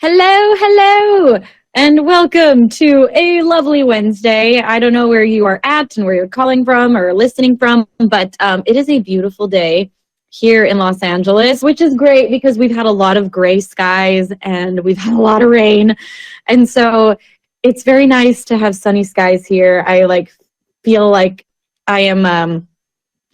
Hello, hello, and welcome to a lovely Wednesday. I don't know where you are at and where you're calling from or listening from, but it is a beautiful day here in Los Angeles, which is great because we've had a lot of gray skies and we've had a lot of rain. And so it's very nice to have sunny skies here. I feel like I am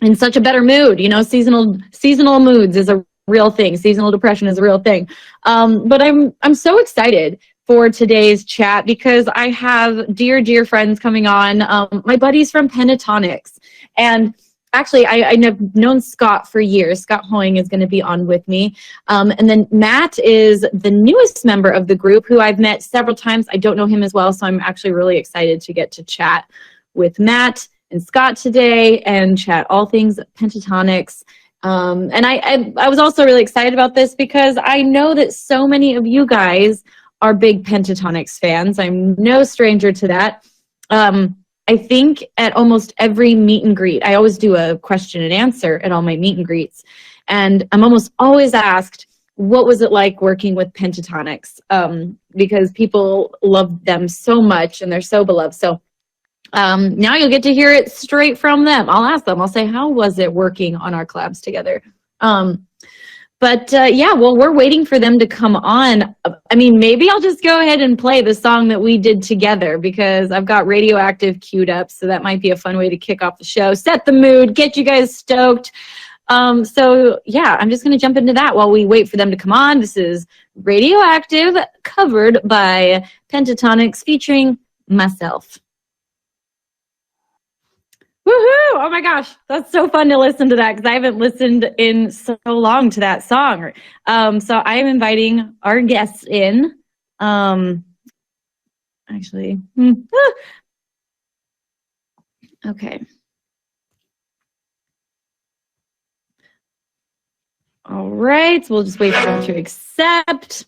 in such a better mood. You know, seasonal moods is a real thing. Seasonal depression is a real thing. But I'm so excited for today's chat because I have dear friends coming on. My buddies from Pentatonics, and actually I've known Scott for years. Scott Hoying is going to be on with me, and then Matt is the newest member of the group who I've met several times. I don't know him as well, so I'm actually really excited to get to chat with Matt and Scott today and chat all things Pentatonics. And I was also really excited about this because I know that so many of you guys are big Pentatonics fans. I'm no stranger to that. I think at almost every meet and greet, I always do a question and answer at all my meet and greets. And I'm almost always asked, what was it like working with Pentatonics? Because people love them so much and they're so beloved. So now you'll get to hear it straight from them. I'll ask them. I'll say, how was it working on our collabs together? Yeah, well, we're waiting for them to come on. I mean, maybe I'll just go ahead and play the song that we did together because I've got Radioactive queued up. So that might be a fun way to kick off the show, set the mood, get you guys stoked. So yeah, I'm just going to jump into that while we wait for them to come on. This is Radioactive covered by Pentatonics featuring myself. Woohoo! Oh my gosh, that's so fun to listen to that because I haven't listened in so long to that song. So I am inviting our guests in. Okay. All right, so we'll just wait for them to accept.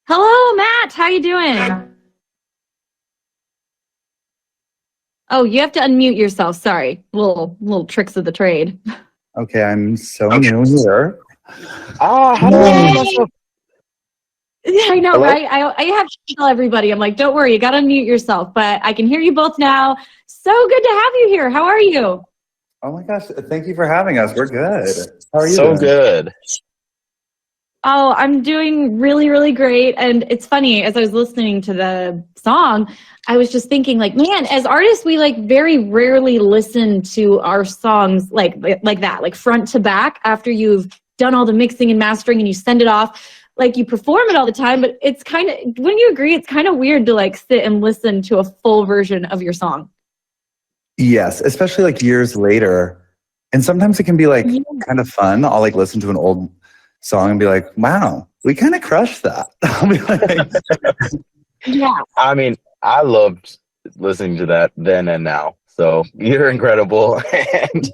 Hello, Matt. How you doing? Oh, you have to unmute yourself. Sorry. Little tricks of the trade. Okay, I'm so new here. How do I myself? I know, hello? Right? I have to tell everybody. I'm like, don't worry, you got to unmute yourself. But I can hear you both now. So good to have you here. How are you? Oh my gosh, thank you for having us. We're good. How are you so doing? Good. Oh, I'm doing really, really great. And it's funny, as I was listening to the song, I was just thinking, like, man, as artists, we like very rarely listen to our songs like that, like front to back after you've done all the mixing and mastering and you send it off. Like you perform it all the time, but it's kind of, wouldn't you agree? It's kind of weird to like sit and listen to a full version of your song. Yes, especially like years later. And sometimes it can be like kind of fun. I'll like listen to an old song and be like, wow, we kind of crushed that. I'll be like, yeah. I mean, I loved listening to that then and now. So you're incredible. And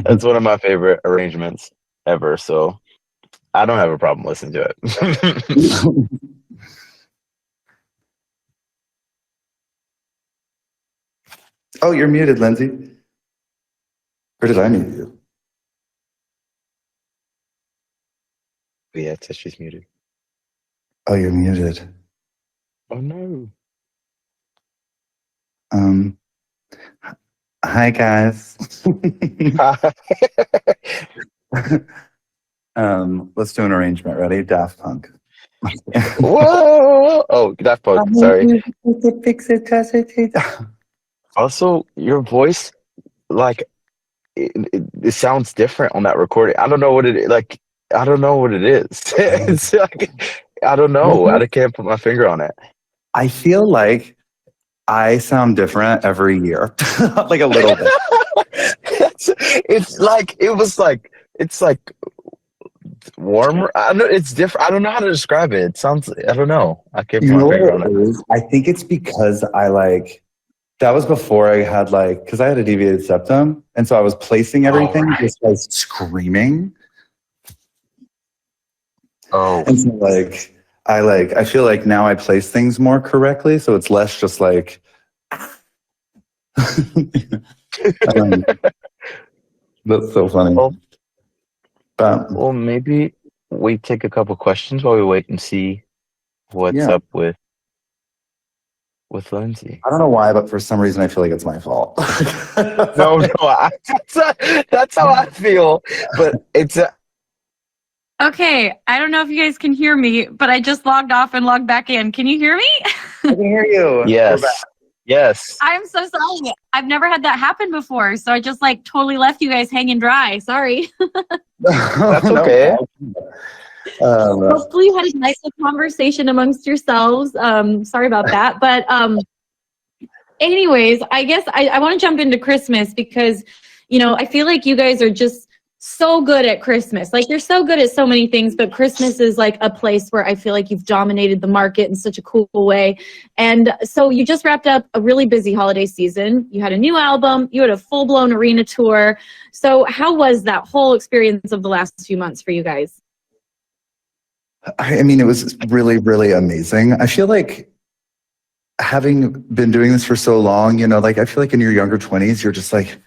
that's one of my favorite arrangements ever. So I don't have a problem listening to it. Oh, you're muted, Lindsay. Or did I mute you? Yeah, she's muted. Oh, you're muted. Oh no. Hi guys. Let's do an arrangement. Ready? Daft Punk. Whoa! Oh, Daft Punk. Sorry. Fix it, test it. Also, your voice, like, it sounds different on that recording. I don't know what it is. Like, I don't know what it is. It's like, I don't know. I can't put my finger on it. I feel like I sound different every year, like a little bit. It's like warmer. I don't know. It's different. I don't know how to describe it. It sounds. I don't know. I can't put my finger on it. I think it's because that was before I had because I had a deviated septum, and so I was placing everything just by screaming. Oh, and so I feel like now I place things more correctly, so it's less just like. That's so funny. Well, maybe we take a couple questions while we wait and see what's up with Lindsey? I don't know why, but for some reason I feel like it's my fault. No, that's how I feel. But it's Okay, I don't know if you guys can hear me, but I just logged off and logged back in. Can you hear me? I can hear you. Yes. I'm so sorry. I've never had that happen before, so I just like totally left you guys hanging dry. Sorry. That's okay. Hopefully you had a nice conversation amongst yourselves. Sorry about that. But anyways, I guess I want to jump into Christmas because, I feel like you guys are just so good at Christmas. Like, you're so good at so many things, but Christmas is like a place where I feel like you've dominated the market in such a cool way. And so you just wrapped up a really busy holiday season. You had a new album. You had a full-blown arena tour. So how was that whole experience of the last few months for you guys? I mean, it was really, really amazing. I feel like having been doing this for so long, like I feel like in your younger 20s, you're just like,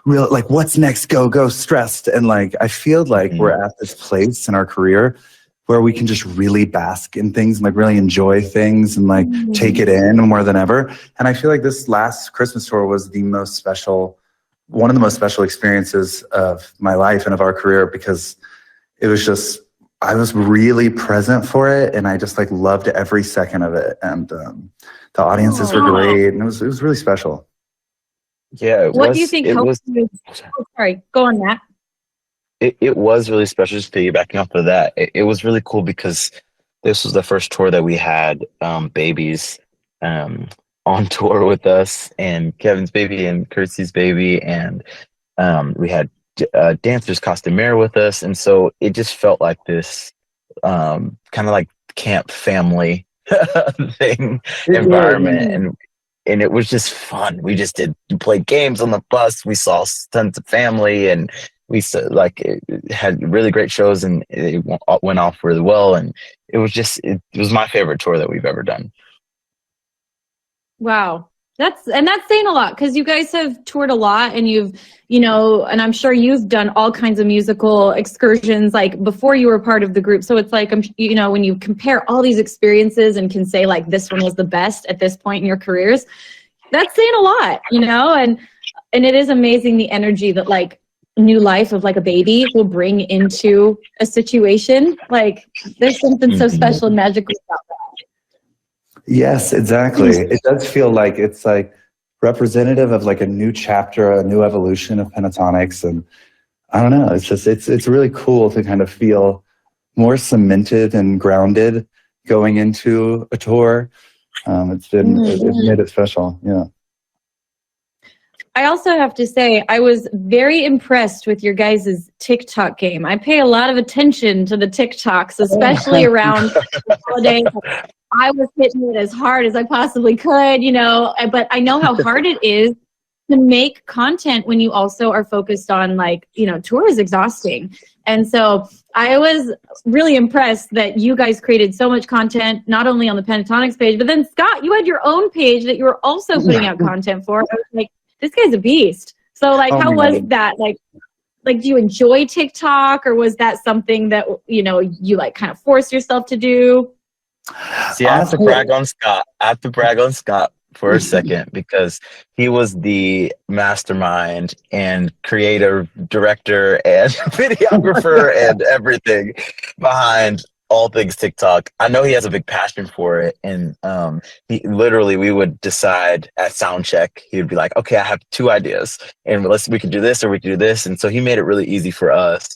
what's next? Go stressed. And like, I feel like we're at this place in our career where we can just really bask in things and like really enjoy things and like take it in more than ever. And I feel like this last Christmas tour was one of the most special experiences of my life and of our career, because it was just, I was really present for it, and I just like loved every second of it. And the audiences were great, and it was really special. Yeah. What do you think helped you? Oh, sorry, go on, Matt. It was really special. Just piggybacking off of that, it was really cool because this was the first tour that we had babies on tour with us, and Kevin's baby and Kirsty's baby, and we had dancers, costumier with us, and so it just felt like this kind of like camp family thing environment, and it was just fun. We played games on the bus. We saw tons of family, and we had really great shows, and it went off really well. And it was my favorite tour that we've ever done. Wow. That's saying a lot, because you guys have toured a lot, and and I'm sure you've done all kinds of musical excursions like before you were part of the group. So it's like, when you compare all these experiences and can say like this one was the best at this point in your careers, that's saying a lot, and it is amazing the energy that like new life of like a baby will bring into a situation. Like, there's something so special and magical about that. Yes, exactly. It does feel like it's like representative of like a new chapter, a new evolution of pentatonics. And I don't know, it's really cool to kind of feel more cemented and grounded going into a tour. It's made it special. Yeah. I also have to say, I was very impressed with your guys' TikTok game. I pay a lot of attention to the TikToks, especially around the holidays. I was hitting it as hard as I possibly could, but I know how hard it is to make content when you also are focused on tour is exhausting. And so I was really impressed that you guys created so much content, not only on the Pentatonics page, but then Scott, you had your own page that you were also putting out content for. I was like, this guy's a beast. So how was that? Like, do you enjoy TikTok, or was that something that, you like kind of forced yourself to do? See, I have to brag on Scott for a second, because he was the mastermind and creative director and videographer and everything behind all things TikTok. I know he has a big passion for it, and we would decide at sound check. He would be like, "Okay, I have 2 ideas, and we could do this or we could do this." And so he made it really easy for us,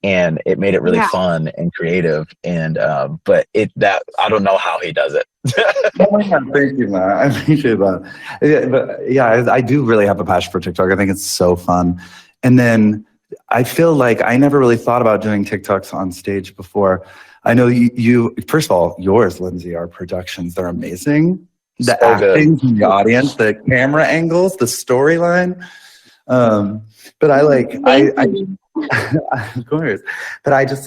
and it made it really fun and creative. And but I don't know how he does it. Thank you, man. I appreciate that. Yeah, but yeah, I do really have a passion for TikTok. I think it's so fun. And then I feel like I never really thought about doing TikToks on stage before. I know you first of all, yours, Lindsey, our productions, they're amazing. The acting from the audience, the camera angles, the storyline. But of course. But I just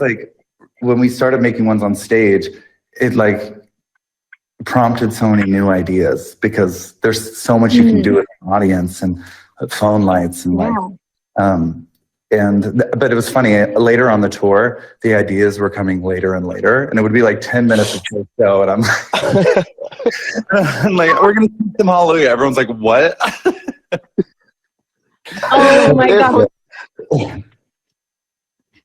when we started making ones on stage, it prompted so many new ideas, because there's so much you can do with an audience and phone lights and But it was funny, later on the tour, the ideas were coming later and later, and it would be like 10 minutes of show, and I'm like, I'm like, we're going to sing some Hallelujah. Everyone's like, what? Oh my God.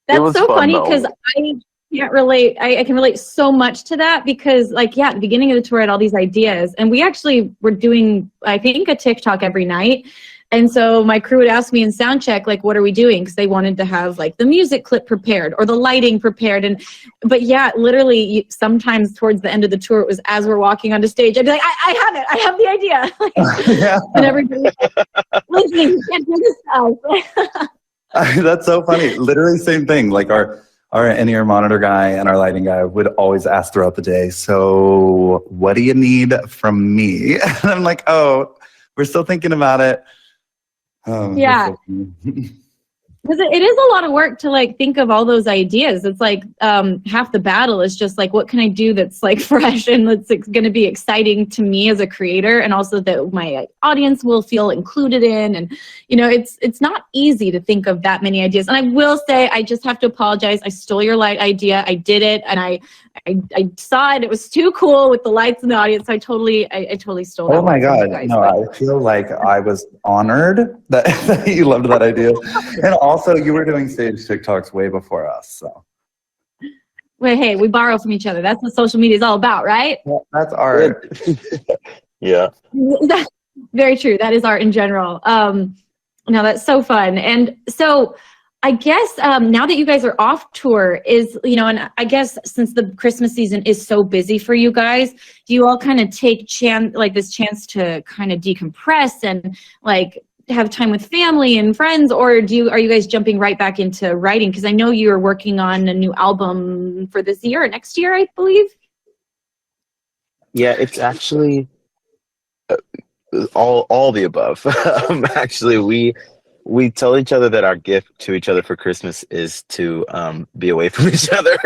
That's so fun, funny because I can't relate. I can relate so much to that because, like, yeah, at the beginning of the tour, I had all these ideas, and we actually were doing, I think, a TikTok every night. And so my crew would ask me in sound check, like, what are we doing? Because they wanted to have like the music clip prepared or the lighting prepared. But yeah, literally sometimes towards the end of the tour, it was as we're walking onto stage, I'd be like, I have it. I have the idea. Yeah. And everybody's like, Lindsey, you can't do this stuff. That's so funny. Literally same thing. Like our in-ear monitor guy and our lighting guy would always ask throughout the day, so what do you need from me? And I'm like, oh, we're still thinking about it. Yeah. Because it is a lot of work to like think of all those ideas. It's like half the battle is just like, what can I do that's like fresh and that's going to be exciting to me as a creator, and also that my audience will feel included in. And you know, it's not easy to think of that many ideas. And I will say, I just have to apologize. I stole your light idea. I did it, and I saw it. It was too cool with the lights in the audience. I totally stole that. Oh my God. Guys, no, I feel like I was honored that, that you loved that idea. And also you were doing stage TikToks way before us. So. Wait, hey, we borrow from each other. That's what social media is all about, right? Well, that's art. Yeah. Very true. That is art in general. No, that's so fun. And so I guess now that you guys are off tour is, you know, and I guess since the Christmas season is so busy for you guys, do you all kind of take this chance to kind of decompress and like have time with family and friends, or are you guys jumping right back into writing? Because I know you're working on a new album for this year or next year, I believe. Yeah, it's actually all the above. Actually, we tell each other that our gift to each other for Christmas is to be away from each other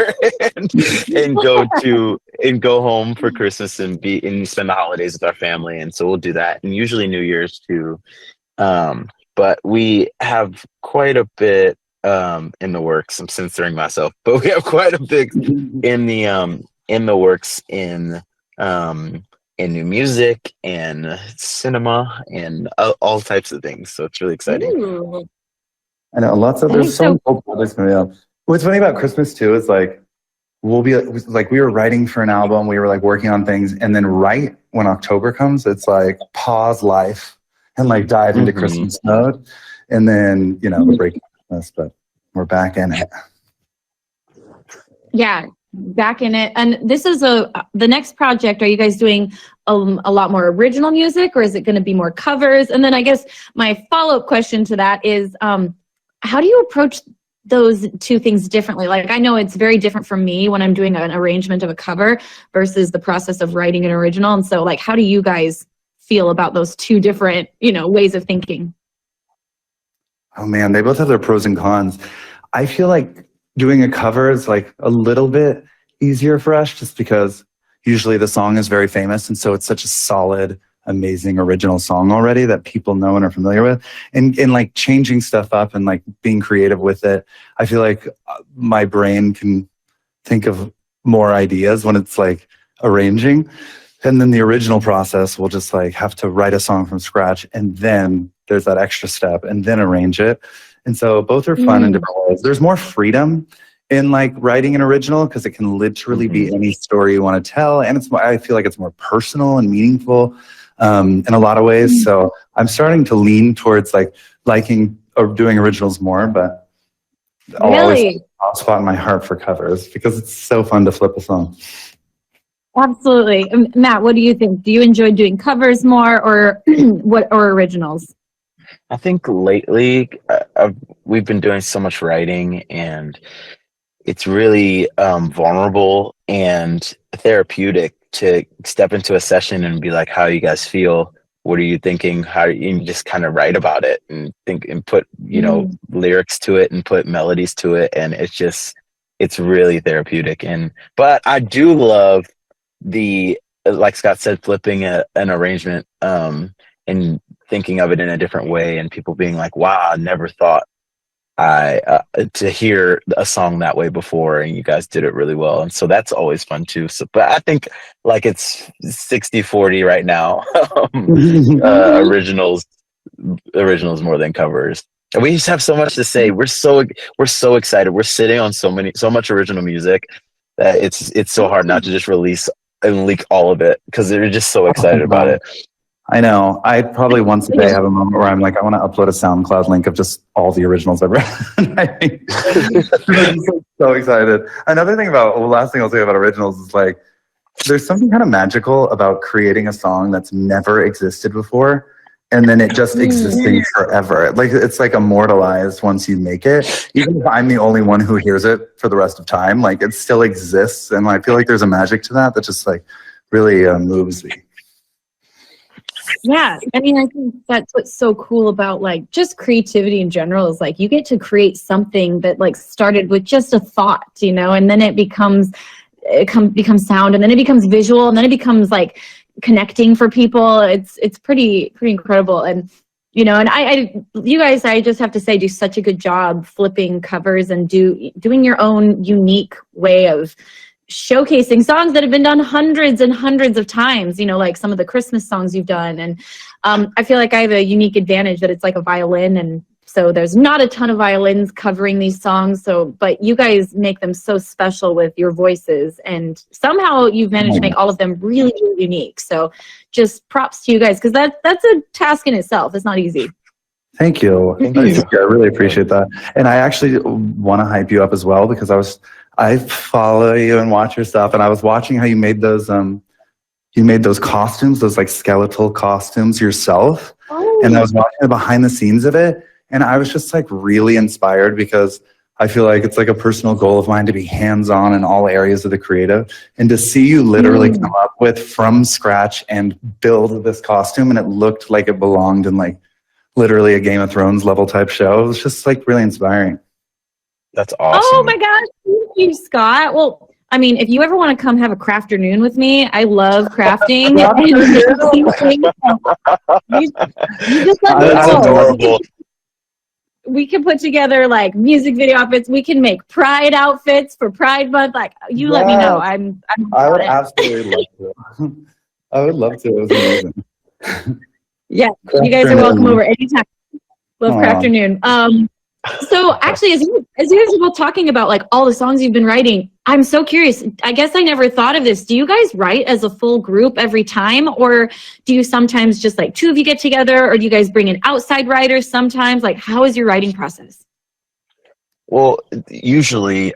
and go home for Christmas and spend the holidays with our family. And so we'll do that, and usually New Year's too. But we have quite a bit in the works. I'm censoring myself, but we have quite a bit in the works in new music and cinema and all types of things. So it's really exciting. Ooh. I know there's so many cool projects coming up. What's funny about Christmas too is like we were writing for an album, we were like working on things, and then right when October comes, it's like pause life and like dive into Christmas mode, and then the break Christmas, but we're back in it. Yeah, back in it. And this is the next project. Are you guys doing a lot more original music, or is it going to be more covers? And then I guess my follow-up question to that is, how do you approach those two things differently? Like, I know it's very different for me when I'm doing an arrangement of a cover versus the process of writing an original. And so, like, how do you guys feel about those two different, ways of thinking? Oh man, they both have their pros and cons. I feel like doing a cover is like a little bit easier for us just because usually the song is very famous, and so it's such a solid, amazing original song already that people know and are familiar with. And like changing stuff up and like being creative with it, I feel like my brain can think of more ideas when it's like arranging. And then the original process will just like have to write a song from scratch, and then there's that extra step and then arrange it. And so both are fun in different ways. There's more freedom in like writing an original because it can literally be any story you want to tell. And I feel like it's more personal and meaningful in a lot of ways. So I'm starting to lean towards like liking or doing originals more, but I'll always have a spot in my heart for covers because it's so fun to flip a song. Absolutely. Matt, what do you think? Do you enjoy doing covers more or originals? I think lately we've been doing so much writing, and it's really vulnerable and therapeutic to step into a session and be like, how you guys feel? What are you thinking? How you just kind of write about it and think and put, lyrics to it and put melodies to it. And it's really therapeutic. But I do love like Scott said, flipping an arrangement and thinking of it in a different way, and people being like, wow, I never thought to hear a song that way before, and you guys did it really well, and so that's always fun too. So, but I think like it's 60-40 right now. Originals more than covers. And we just have so much to say. We're so excited. We're sitting on so much original music that it's so hard not to just release and leak all of it because they're just so excited about it. I know. I probably once a day have a moment where I'm like, I want to upload a SoundCloud link of just all the originals I've read. I'm so excited. Another thing last thing I'll say about originals is like, there's something kind of magical about creating a song that's never existed before, and then it just existing forever. Like it's like immortalized once you make it. Even if I'm the only one who hears it for the rest of time, like it still exists, and I feel like there's a magic to that just like really moves me. Yeah, I mean, I think that's what's so cool about like just creativity in general is like you get to create something that like started with just a thought, you know, and then it becomes sound, and then it becomes visual, and then it becomes like connecting for people. It's pretty incredible. And you know, and you guys, I just have to say, do such a good job flipping covers and doing your own unique way of showcasing songs that have been done hundreds and hundreds of times, you know, like some of the Christmas songs you've done. And I feel like I have a unique advantage that it's like a violin, and so there's not a ton of violins covering these songs. So, but you guys make them so special with your voices, and somehow you've managed to make all of them really, really unique. So just props to you guys, because that's a task in itself. It's not easy. Thank you. I really appreciate that. And I actually want to hype you up as well, because I follow you and watch your stuff, and I was watching how you made those costumes, those like skeletal costumes yourself. And I was watching the behind the scenes of it, and I was just like really inspired, because I feel like it's like a personal goal of mine to be hands-on in all areas of the creative, and to see you literally come up with from scratch and build this costume, and it looked like it belonged in like literally a Game of Thrones level type show. It was just like really inspiring. That's awesome. Oh my gosh, thank you, Scott. Well, I mean, if you ever want to come have a craft afternoon with me, I love crafting. you just let me know. That's adorable. We can put together like music video outfits. We can make Pride outfits for Pride Month. Like, you let me know. I would absolutely love to. I would love to. It was amazing. Yeah, you guys are welcome over anytime. Love craft afternoon. So actually, as you guys were talking about like all the songs you've been writing, I'm so curious. I guess I never thought of this. Do you guys write as a full group every time, or do you sometimes just like two of you get together, or do you guys bring in outside writers sometimes? Like, how is your writing process? Well, usually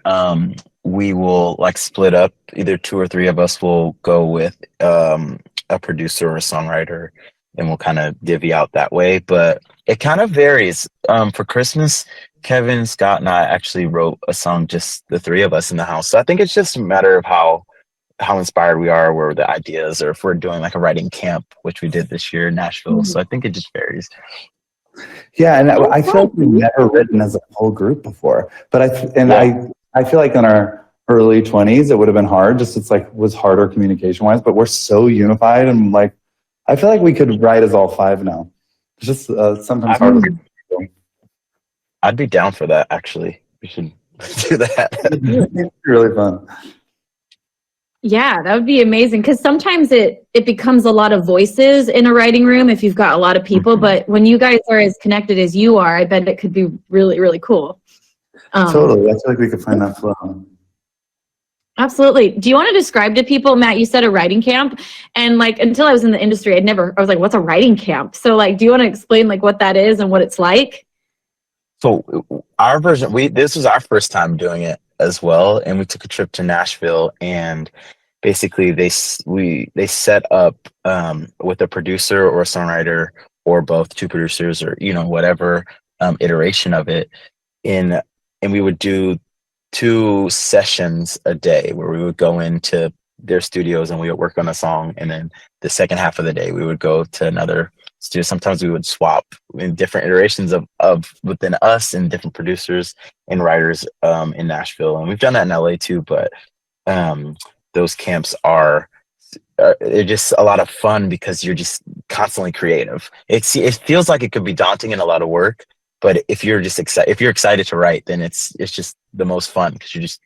we will like split up. Either two or three of us will go with a producer or a songwriter, and we'll kind of divvy out that way. But it kind of varies. For Christmas, Kevin, Scott, and I actually wrote a song, just the three of us in the house. So I think it's just a matter of how inspired we are, where the ideas, or if we're doing like a writing camp, which we did this year in Nashville. So I think it just varies. Yeah, and I feel like we've never written as a whole group before. But I feel like in our early 20s, it would have been hard. Was harder communication wise. But we're so unified, and like I feel like we could write as all five now. It's just sometimes hard. I'd be down for that. Actually, we should do that. It's really fun. Yeah, that would be amazing, because sometimes it becomes a lot of voices in a writing room if you've got a lot of people. But when you guys are as connected as you are, I bet it could be really, really cool. Totally. I feel like we could find that flow. Absolutely. Do you want to describe to people, Matt, you said a writing camp, and like until I was in the industry, I was like, what's a writing camp? So like, do you want to explain like what that is and what it's like? So our version, this was our first time doing it as well, and we took a trip to Nashville, and basically they set up with a producer or a songwriter, or both, two producers, or whatever iteration of it, and we would do 2 sessions a day where we would go into their studios and we would work on a song, and then the second half of the day we would go to another studio. Sometimes we would swap in different iterations of within us, and different producers and writers in Nashville, and we've done that in LA too. But those camps they're just a lot of fun, because you're just constantly creative. It feels like it could be daunting and a lot of work, But if you're just excited, if you're excited to write, then it's just the most fun because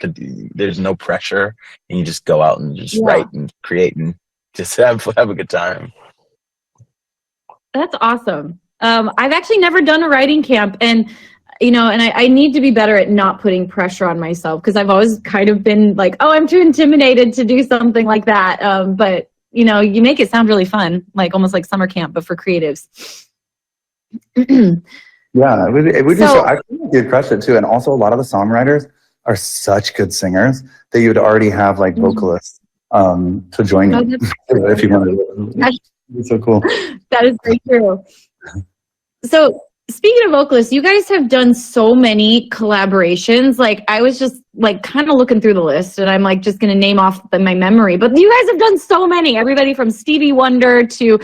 there's no pressure and you just go out and just write and create and just have a good time. That's awesome. I've actually never done a writing camp, and I need to be better at not putting pressure on myself because I've always kind of been like, oh, I'm too intimidated to do something like that. But you make it sound really fun, like almost like summer camp, but for creatives. Yeah, it would just, I think you'd crush it too. And also a lot of the songwriters are such good singers that you'd already have like vocalists to join you if you wanted to. It's so cool. That is very true. So speaking of vocalists, you guys have done so many collaborations. Like I was just like kind of looking through the list and I'm like just going to name off my memory, but you guys have done so many, everybody from Stevie Wonder to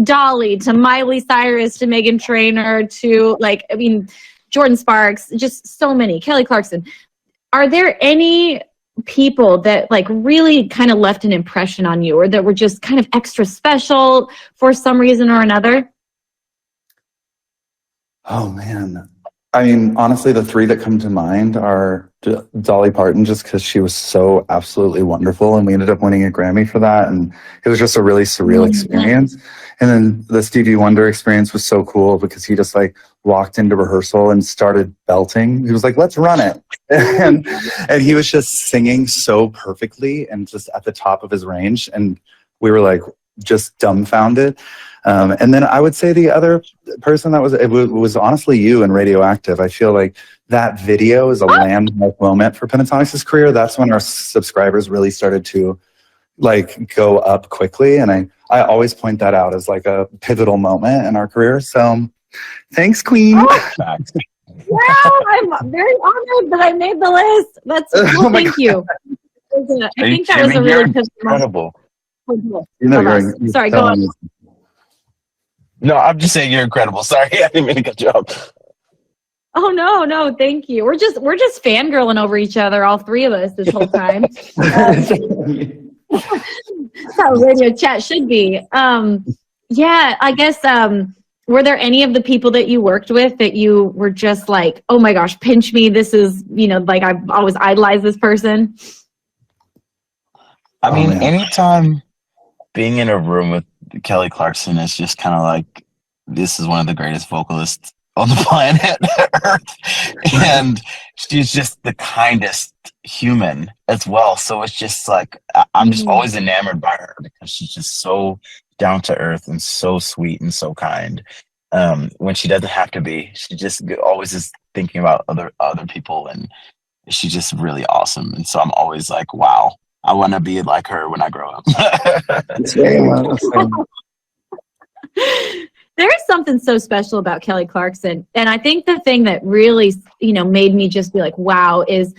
Dolly to Miley Cyrus to Meghan Trainor to Jordan Sparks, just so many, Kelly Clarkson. Are there any people that like really kind of left an impression on you or that were just kind of extra special for some reason or another? Oh man. I mean, honestly, the three that come to mind are Dolly Parton, just because she was so absolutely wonderful. And we ended up winning a Grammy for that. And it was just a really surreal experience. And then the Stevie Wonder experience was so cool because he just like walked into rehearsal and started belting. He was like, let's run it. and he was just singing so perfectly and just at the top of his range. And we were like just dumbfounded. And then I would say the other person that was honestly you and Radioactive. I feel like that video is a landmark moment for Pentatonix's career. That's when our subscribers really started to like go up quickly. And I always point that out as like a pivotal moment in our career. So thanks, Queen. Wow, I'm very honored that I made the list. That's cool. Thank you. I think that was a really incredible. Sorry, go on. No, I'm just saying you're incredible. Sorry, I didn't mean to cut you off. Oh no, thank you. We're just fangirling over each other, all three of us, this whole time. That's how radio chat should be. Yeah, I guess. Were there any of the people that you worked with that you were just like, oh my gosh, pinch me? This is, like I've always idolized this person. I mean, anytime being in a room with Kelly Clarkson is just kind of like, this is one of the greatest vocalists on the planet Earth. And she's just the kindest human as well. So it's just like, I'm just always enamored by her because she's just so down to earth and so sweet and so kind. When she doesn't have to be, she just always is thinking about other people, and she's just really awesome. And so I'm always like, wow, I want to be like her when I grow up. There is something so special about Kelly Clarkson. And I think the thing that really, made me just be like, wow, is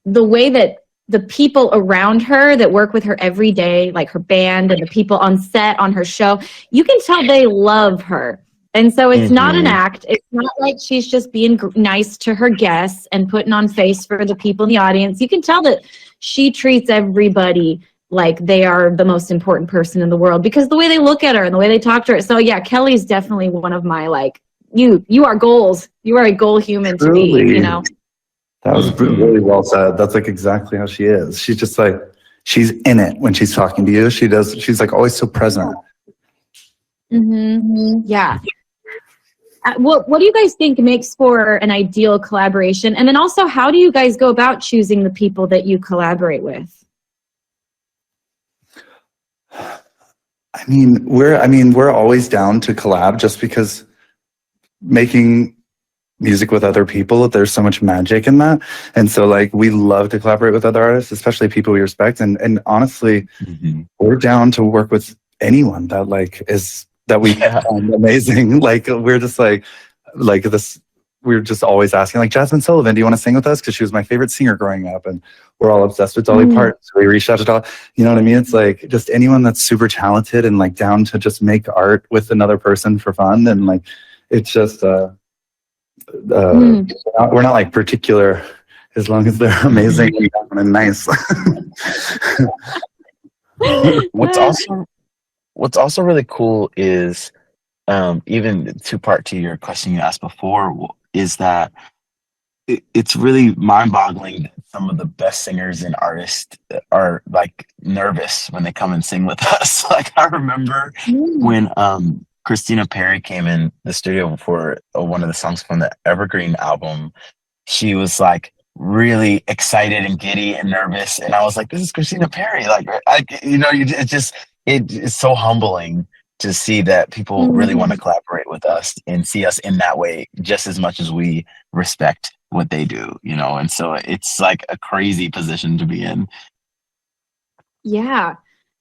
the way that the people around her that work with her every day, like her band and the people on set on her show, you can tell they love her. And so it's not an act. It's not like she's just being nice to her guests and putting on face for the people in the audience. You can tell that she treats everybody like they are the most important person in the world because the way they look at her and the way they talk to her. So yeah, Kelly's definitely one of my, like, you are goals. You are a goal human to me, That was really well said. That's like exactly how she is. She's just like, she's in it when she's talking to you. She's like always so present. Yeah. What do you guys think makes for an ideal collaboration? And then also, how do you guys go about choosing the people that you collaborate with? We're always down to collab just because making music with other people, there's so much magic in that. And so like we love to collaborate with other artists, especially people we respect. And honestly, we're down to work with anyone that we find amazing. Like we're just like this, we're just always asking like, Jasmine Sullivan, do you want to sing with us? Because she was my favorite singer growing up, and we're all obsessed with Dolly Parton. So we reached out to Dolly. You know what I mean? It's like just anyone that's super talented and like down to just make art with another person for fun. And like, it's just, we're not like particular as long as they're amazing and nice. What's also really cool is even two-part to your question you asked before, is that it's really mind-boggling that some of the best singers and artists are like nervous when they come and sing with us. Like I remember when Christina Perri came in the studio for one of the songs from the Evergreen album, she was like really excited and giddy and nervous, and I was like, "This is Christina Perri!" Like, it's so humbling to see that people really want to collaborate with us and see us in that way, just as much as we respect what they do, And so it's like a crazy position to be in. Yeah.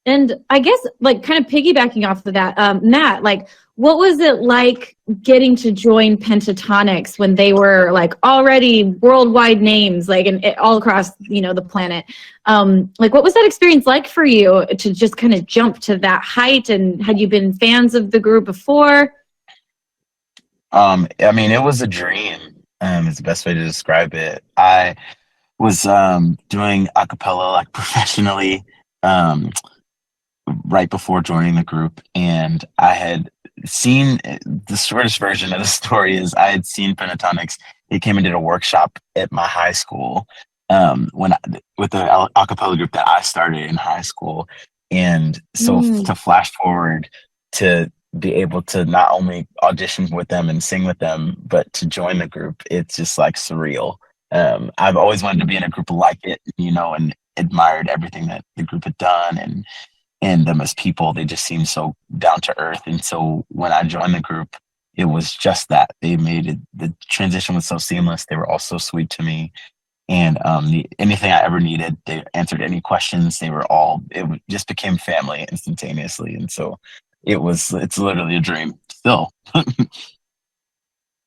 And I guess like kind of piggybacking off of that, Matt, like what was it like getting to join Pentatonix when they were like already worldwide names, like all across, the planet? Like what was that experience like for you to just kind of jump to that height? And had you been fans of the group before? I mean, it was a dream. Is the best way to describe it. I was doing a cappella like professionally right before joining the group, and I had seen the shortest version of the story is I had seen Pentatonix. They came and did a workshop at my high school with the a cappella group that I started in high school, and so to flash forward to be able to not only audition with them and sing with them, but to join the group, it's just like surreal. I've always wanted to be in a group like it, and admired everything that the group had done and them as people. They just seemed so down to earth. And so when I joined the group, it was just that. They made it, the transition was so seamless. They were all so sweet to me. And anything I ever needed, they answered any questions. It just became family instantaneously. And so it's literally a dream still.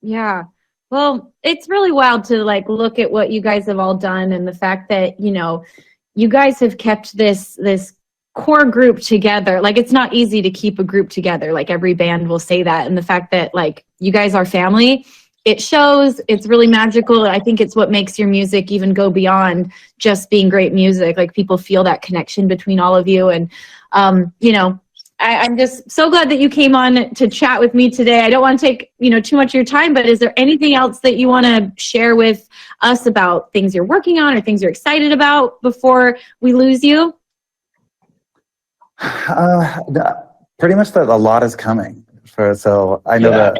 Yeah. Well, it's really wild to like look at what you guys have all done and the fact that, you guys have kept this core group together. Like it's not easy to keep a group together. Like every band will say that. And the fact that like you guys are family, it shows. It's really magical. I think it's what makes your music even go beyond just being great music. Like people feel that connection between all of you. And, I'm just so glad that you came on to chat with me today. I don't want to take, too much of your time, but is there anything else that you want to share with us about things you're working on or things you're excited about before we lose you? Pretty much that a lot is coming. So I know that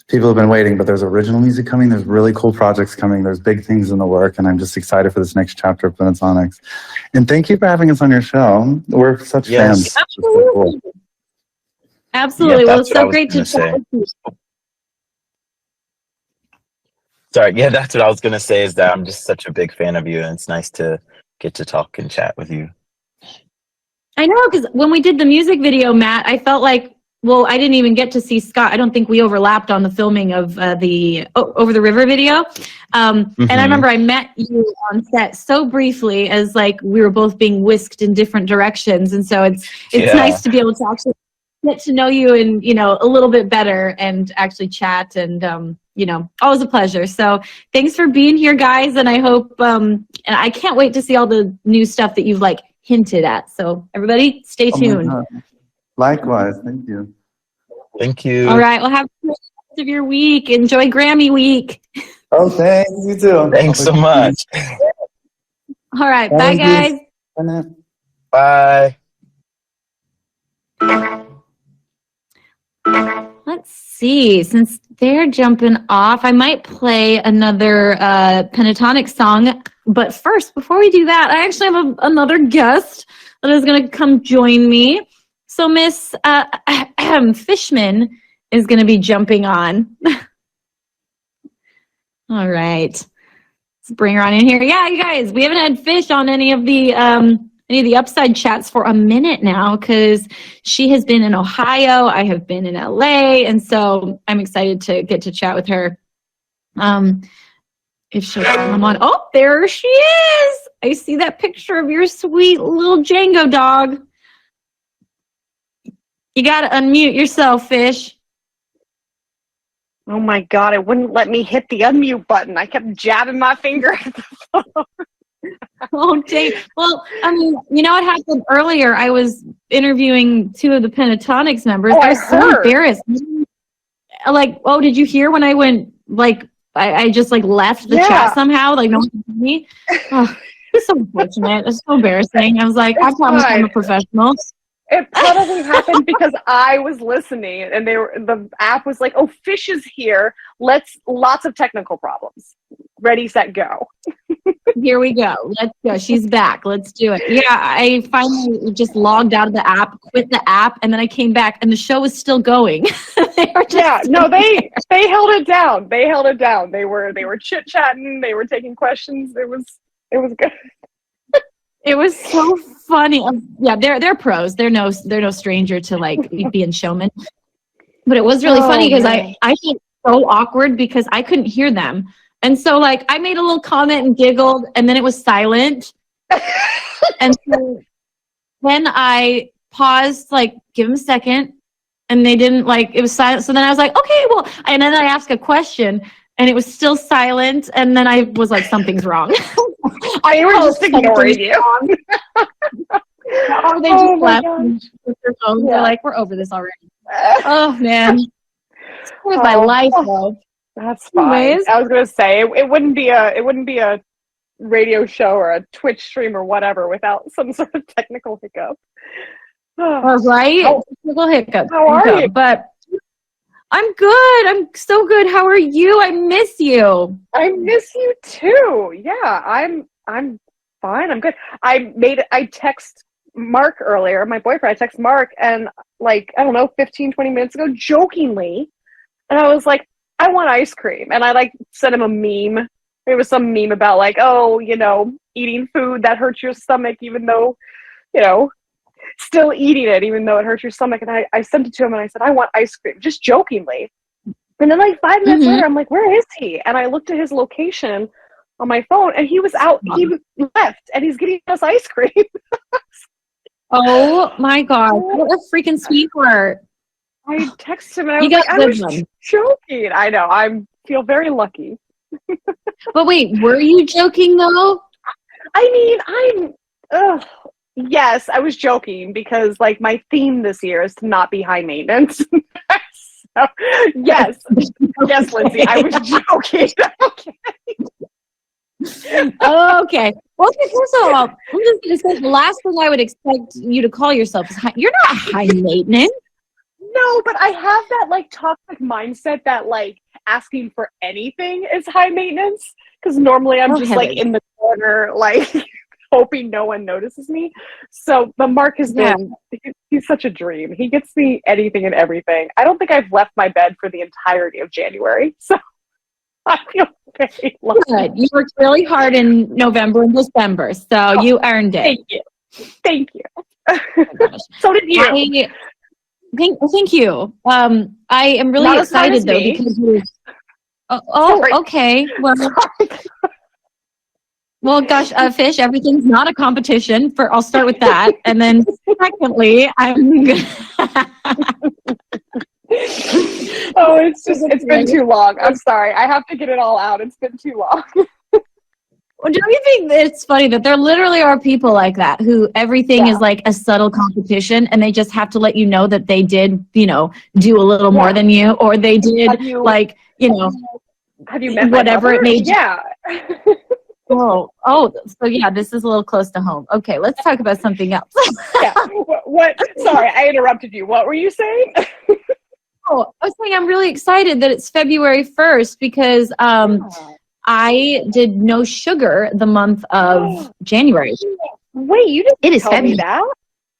people have been waiting, but there's original music coming. There's really cool projects coming. There's big things in the work, and I'm just excited for this next chapter of Pentatonix. And thank you for having us on your show. We're such fans. Absolutely. Cool. Absolutely. Well, it's so great to chat with you. Sorry, that's what I was going to say, is that I'm just such a big fan of you, and it's nice to get to talk and chat with you. I know, because when we did the music video, Matt, I felt like, I didn't even get to see Scott. I don't think we overlapped on the filming of the Over the River video. And I remember I met you on set so briefly as like we were both being whisked in different directions. And so it's nice to be able to actually get to know you and, a little bit better and actually chat and, always a pleasure. So thanks for being here, guys. And I hope, and I can't wait to see all the new stuff that you've like hinted at. So everybody stay tuned. Likewise. Thank you. Thank you. All right. Well, have the rest of your week. Enjoy Grammy week. Oh, thanks. You too. Thanks so much. All right. Bye, guys. Bye. Let's see. Since they're jumping off, I might play another Pentatonix song. But first, before we do that, I actually have another guest that is going to come join me. So Miss Fishman is going to be jumping on. All right. Let's bring her on in here. Yeah, you guys, we haven't had Fish on any of the Upside chats for a minute now because she has been in Ohio. I have been in LA. And so I'm excited to get to chat with her. If she'll come on. Oh, there she is. I see that picture of your sweet little Django dog. You got to unmute yourself, Fish. Oh my God, it wouldn't let me hit the unmute button. I kept jabbing my finger at the phone. Oh, dang. Well, I mean, you know what happened earlier? I was interviewing two of the Pentatonix members. I was so embarrassed. Like, did you hear when I went like I just like left the chat somehow. Like no one could see me. Oh, it's so unfortunate. It's so embarrassing. I was like, I promise I'm a professional. It probably happened because I was listening and the app was like, oh, Fish is here. Lots of technical problems. Ready, set, go. Here we go. Let's go. She's back. Let's do it. Yeah, I finally just logged out of the app, quit the app, and then I came back and the show was still going. They held it down. They held it down. They were chit-chatting, they were taking questions. It was good. It was so funny. Yeah, they're pros. They're no stranger to like being showmen. But it was really funny because I felt so awkward because I couldn't hear them. And so like I made a little comment and giggled and then it was silent. And so then I paused, like, give them a second, and they didn't, like, it was silent. So then I was like, okay, well, and then I asked a question and it was still silent. And then I was like, something's wrong. They were just ignoring you. Or they just left with their phone. They're like, we're over this already. Oh man. It's my life though. That's fine. Anyways, I was gonna say it wouldn't be a radio show or a Twitch stream or whatever without some sort of technical hiccup. Right? Technical hiccup. How are you? But I'm good. I'm so good. How are you? I miss you. I miss you too. Yeah, I'm fine. I'm good. I text Mark earlier, my boyfriend. I text Mark and like, I don't know, 15, 20 minutes ago, jokingly. And I was like, I want ice cream. And I like sent him a meme. It was some meme about like, oh, eating food that hurts your stomach, even though, still eating it, even though it hurts your stomach. And I sent it to him and I said, I want ice cream, just jokingly. And then like 5 minutes later, I'm like, where is he? And I looked at his location on my phone and he was out, he left and he's getting us ice cream. Oh my God. What a freaking sweetheart. I texted him and I was joking. I know. I feel very lucky. But wait, were you joking though? I mean, yes, I was joking because like my theme this year is to not be high maintenance. So, yes, yes, Lindsay, I was joking. Okay. Well, first of all, I'm just going to say the last thing I would expect you to call yourself is you're not high maintenance. No, but I have that like toxic mindset that like asking for anything is high maintenance because normally I'm just like in the corner, like hoping no one notices me. So, but Mark has been, he's such a dream. He gets me anything and everything. I don't think I've left my bed for the entirety of January. So I feel very lucky. Good. You worked really hard in November and December, so you earned it. Thank you. Oh so did you. Thank you. I am really excited though because okay. Well, gosh, Fish, everything's not a competition. I'll start with that, and then secondly, I'm. It's been too long. I'm sorry. I have to get it all out. It's been too long. Well, don't you think that it's funny that there literally are people like that who everything is like a subtle competition and they just have to let you know that they did, do a little more than you, or they did have you met whatever it may be. Yeah. Oh, so yeah, this is a little close to home. Okay, let's talk about something else. Yeah. What? Sorry, I interrupted you. What were you saying? Oh, I was saying I'm really excited that it's February 1st because I did no sugar the month of January. Wait, you didn't tell me that?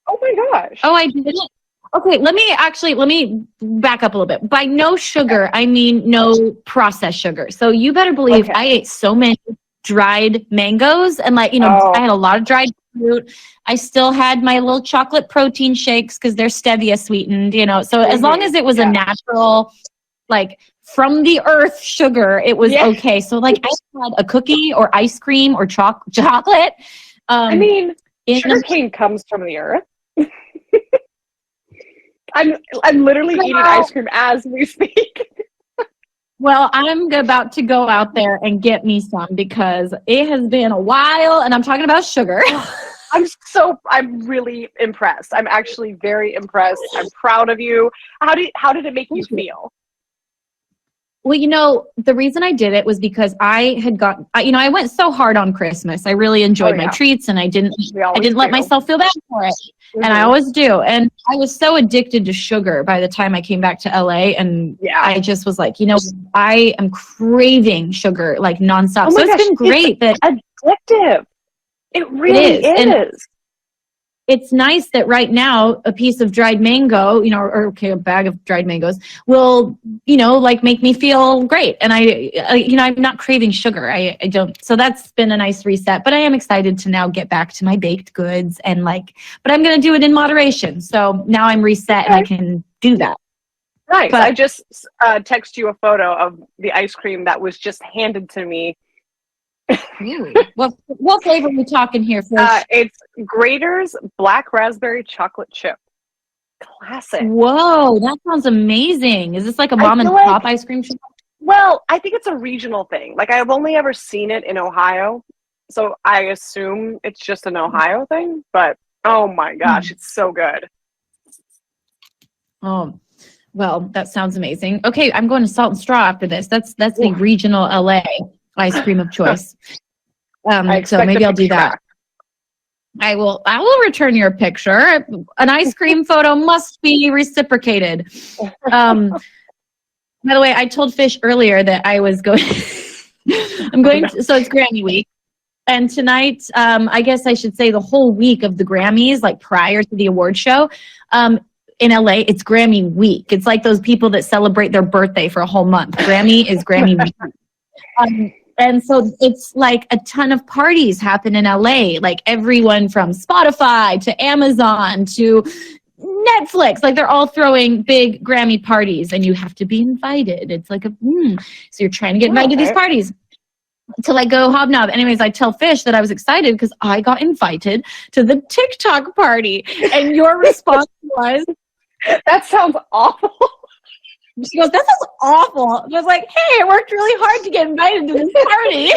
Oh my gosh. Oh, I didn't? Okay, let me back up a little bit. By no sugar, I mean no processed sugar. So you better believe I ate so many dried mangoes and I had a lot of dried fruit. I still had my little chocolate protein shakes because they're stevia sweetened, So as long as it was a natural, like from the earth sugar, it was okay. So I had a cookie or ice cream or chocolate. Sugar cane comes from the earth. I'm literally eating ice cream as we speak. Well, I'm about to go out there and get me some because it has been a while, and I'm talking about sugar. I'm really impressed. I'm actually very impressed. I'm proud of you. How did it make you feel? Well, the reason I did it was because I had I went so hard on Christmas. I really enjoyed my treats, and I didn't let myself feel bad for it. Mm-hmm. And I always do. And I was so addicted to sugar by the time I came back to LA, and I just was like, I am craving sugar like nonstop. So it's been great that addictive. It really is. It's nice that right now a piece of dried mango, a bag of dried mangoes will, make me feel great. And I'm not craving sugar. I don't. So that's been a nice reset. But I am excited to now get back to my baked goods but I'm going to do it in moderation. So now I'm reset and I can do that. Nice. But I just text you a photo of the ice cream that was just handed to me. What flavor are we talking here, Fish? It's Grater's Black Raspberry Chocolate Chip. Classic. Whoa, that sounds amazing. Is this like a mom and pop ice cream shop? Well, I think it's a regional thing. Like, I've only ever seen it in Ohio, so I assume it's just an Ohio thing. But oh my gosh, it's so good. Oh, well, that sounds amazing. Okay, I'm going to Salt and Straw after this. That's the regional LA ice cream of choice. So maybe I'll do that. I will return your picture. An ice cream photo must be reciprocated. By the way, I told Fish earlier that I was going so it's Grammy week. And tonight, I guess I should say the whole week of the Grammys, like prior to the award show, in LA, it's Grammy week. It's like those people that celebrate their birthday for a whole month. Grammy is Grammy week. And so it's like a ton of parties happen in LA, like everyone from Spotify to Amazon to Netflix, like they're all throwing big Grammy parties and you have to be invited. It's like so you're trying to get invited to these parties to like go hobnob. Anyways, I tell Fish that I was excited because I got invited to the TikTok party and your response was, that sounds awful. She goes, that sounds awful. I was like, hey, I worked really hard to get invited to this party.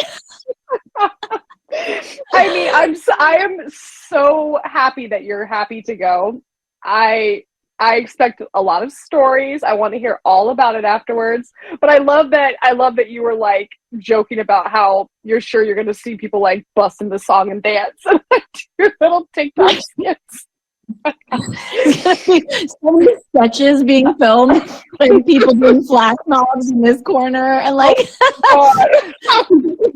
I mean, I am so happy that you're happy to go. I expect a lot of stories. I want to hear all about it afterwards. But I love that you were like joking about how you're sure you're going to see people like bust into song and dance and like do little TikTok skits. So many sketches being filmed, like people doing flash mobs in this corner and like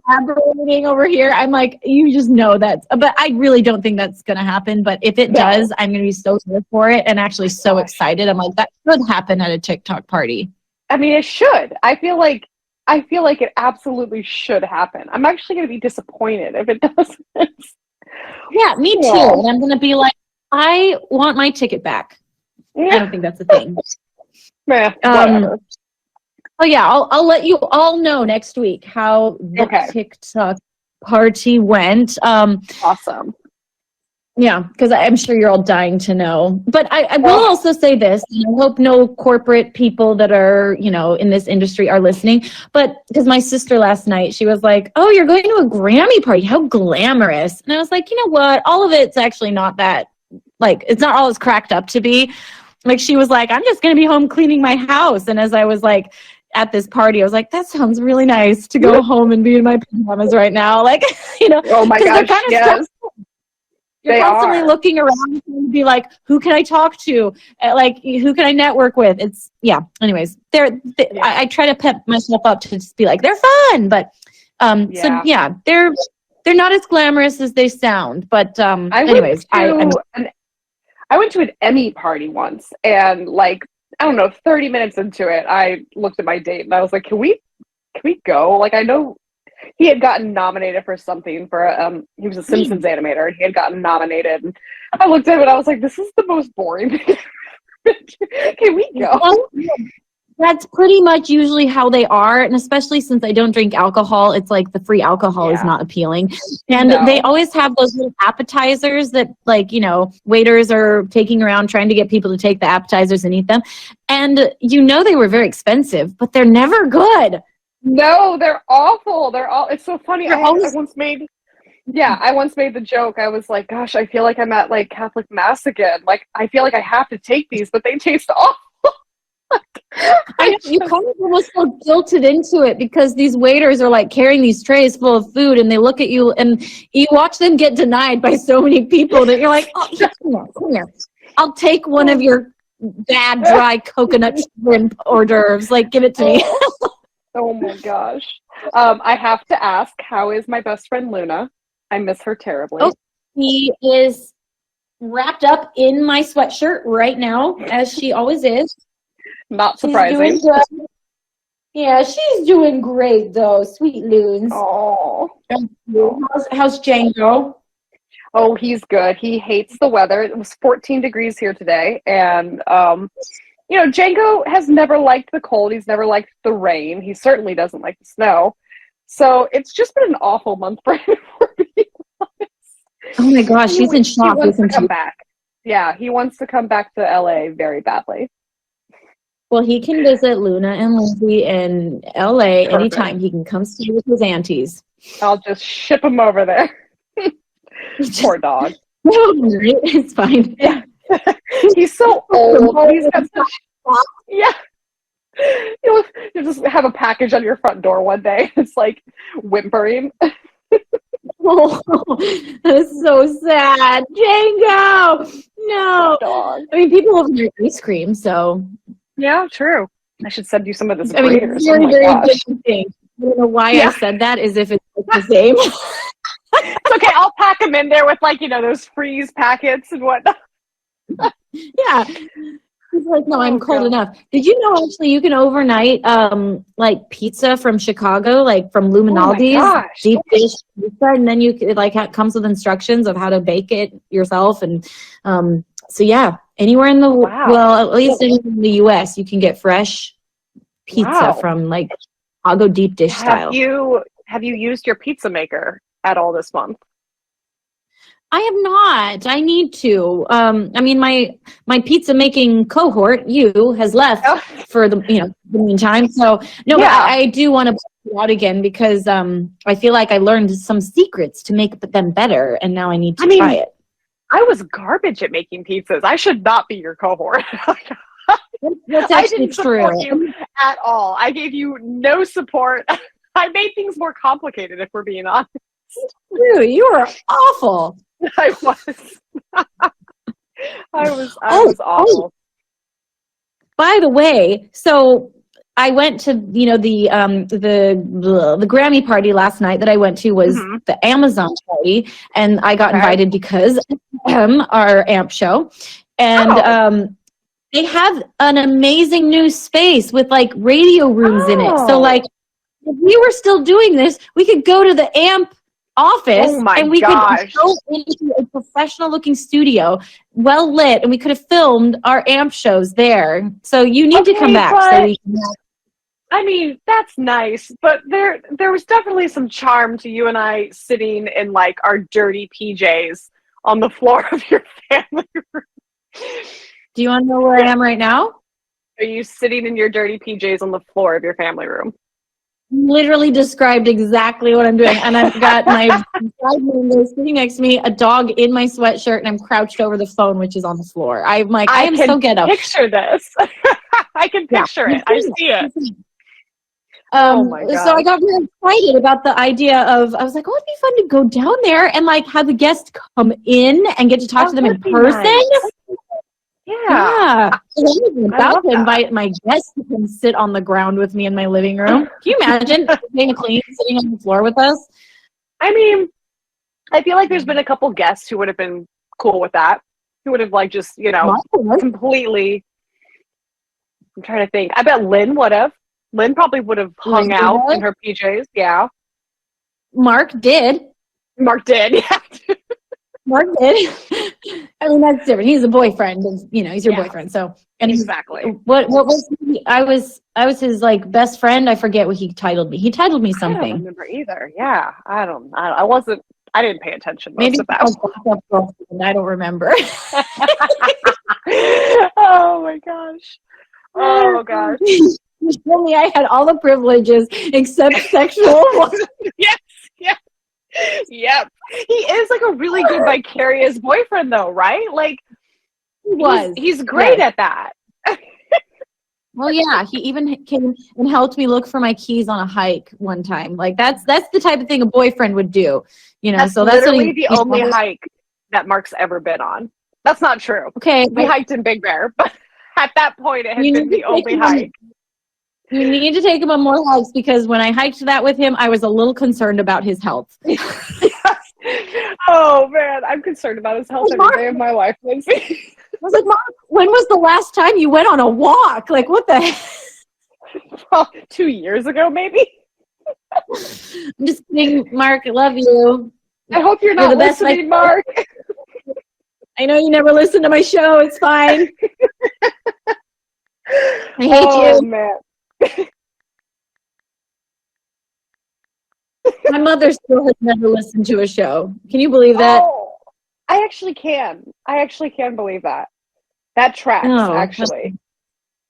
collaborating over here. I'm like, you just know that, but I really don't think that's gonna happen. But if it does, I'm gonna be so here for it and actually so excited. I'm like, that should happen at a TikTok party. I mean, it should. I feel like it absolutely should happen. I'm actually gonna be disappointed if it doesn't. Yeah, me too. And I'm gonna be like, I want my ticket back. I don't think that's a thing. Whatever. Oh yeah, I'll let you all know next week how the TikTok party went. Awesome. Yeah, because I'm sure you're all dying to know. But I will also say this, and I hope no corporate people that are, in this industry are listening. But because my sister last night, she was like, oh, you're going to a Grammy party. How glamorous. And I was like, you know what? All of it's actually not that. Like, it's not all it's cracked up to be. Like, she was like, I'm just going to be home cleaning my house. And as I was like at this party, I was like, that sounds really nice to go home and be in my pajamas right now. Like, oh my gosh, yes. You're constantly looking around to be like, who can I talk to? Like, who can I network with? It's, anyways, I try to pep myself up to just be like, they're fun. But, they're not as glamorous as they sound. But I went to an Emmy party once, and like, I don't know, 30 minutes into it, I looked at my date and I was like, can we go? Like, I know he had gotten nominated for something for, he was a Simpsons animator and he had gotten nominated. And I looked at him and I was like, this is the most boring. Can we go? Well, that's pretty much usually how they are. And especially since I don't drink alcohol, it's like the free alcohol is not appealing. And they always have those little appetizers that waiters are taking around trying to get people to take the appetizers and eat them. And they were very expensive, but they're never good. No, they're awful. It's so funny. I once made the joke. I was like, gosh, I feel like I'm at like Catholic Mass again. Like, I feel like I have to take these, but they taste awful. I know, you kind of almost feel guilted into it because these waiters are like carrying these trays full of food and they look at you and you watch them get denied by so many people that you're like, oh, come here. I'll take one of your bad dry coconut shrimp hors d'oeuvres. Like, give it to me. Oh my gosh. I have to ask, how is my best friend Luna? I miss her terribly. Oh, she is wrapped up in my sweatshirt right now, as she always is. Not surprising. Yeah, she's doing great though. Sweet loons. Oh. How's Django? Oh, he's good. He hates the weather. It was 14 degrees here today. And, Django has never liked the cold. He's never liked the rain. He certainly doesn't like the snow. So it's just been an awful month for him, for being honest. Oh my gosh, he's in shock. He wants to come back. Yeah, he wants to come back to LA very badly. Well, he can visit Luna and Lindsey in LA Perfect. Anytime. He can come stay with his aunties. I'll just ship him over there. Poor dog. It's fine. Yeah. He's so old. He's got such... Yeah. You'll just have a package on your front door one day. It's like whimpering. Oh, that is so sad. Django! No. Dog. I mean, people love their ice cream, so... Yeah, true. I should send you some of this. Very, very different thing. I don't know why I said that, as if it's the same. It's okay, I'll pack them in there with, those freeze packets and whatnot. Yeah. He's like, no, I'm cold enough. Did you know, actually, you can overnight, pizza from Chicago, like from Luminaldi's, deep dish pizza, and then it comes with instructions of how to bake it yourself. And so, yeah, anywhere in at least in the U.S., you can get fresh pizza from, Chicago deep dish style. Have you used your pizza maker at all this month? I have not. I need to. My pizza making cohort, has left for the meantime. So no, yeah. I do want to put it out again because I feel like I learned some secrets to make them better, and now I need to try it. I was garbage at making pizzas. I should not be your cohort. That's actually true. I didn't support you at all. I gave you no support. I made things more complicated, if we're being honest. True. You were awful. I was. I was awful. By the way, so I went to the Grammy party last night that I went to was the Amazon party, and I got invited because our AMP show, and they have an amazing new space with radio rooms in it. So if we were still doing this, we could go to the AMP office and we could go into a professional looking studio, well lit, and we could have filmed our AMP shows there. So you need to come back. That's nice, but there was definitely some charm to you and I sitting in our dirty PJs on the floor of your family room. Do you want to know where I am right now? Are you sitting in your dirty PJs on the floor of your family room? Literally described exactly what I'm doing, and I've got my side window sitting next to me, a dog in my sweatshirt, and I'm crouched over the phone, which is on the floor. I am so ghetto. Picture this. I can picture it. I see it. Oh my God. So I got very excited about the idea of, I was like, oh, it'd be fun to go down there and have the guests come in and get to talk to them in person. Nice. Yeah. I was about to invite my guests to come sit on the ground with me in my living room. Can you imagine being a queen sitting on the floor with us? I feel like there's been a couple guests who would have been cool with that. Who would have completely. I'm trying to think. I bet Lynn would have. Lynn probably would have hung out in her PJs. Yeah. Mark did. Yeah. Mark did. That's different. He's a boyfriend. He's your boyfriend. So, and exactly. What was he? I was his best friend. I forget what he titled me. He titled me something. I don't remember either. Yeah, I didn't pay attention. Maybe that was I don't remember. Oh my gosh. Oh gosh. Only I had all the privileges except sexual ones. Yes. Yep. He is a really good vicarious boyfriend though, right? He was. He's great at that. Well, yeah, he even came and helped me look for my keys on a hike one time. Like that's the type of thing a boyfriend would do, you know. That's So that's what literally the only hike that Mark's ever been on. That's not true. Okay, We hiked in Big Bear, but at that point, it had been the only hike. You need to take him on more hikes because when I hiked that with him, I was a little concerned about his health. Oh man, I'm concerned about his health every day of my life, Lindsay. I was like, Mark, when was the last time you went on a walk? Like, what the heck? Well, 2 years ago, maybe. I'm just kidding, Mark. I love you. I hope you're not listening, Mark. I know you never listen to my show. It's fine. I hate you. Man. My mother still has never listened to a show. Can you believe that? Oh, I actually can. I actually can believe that. That tracks, actually.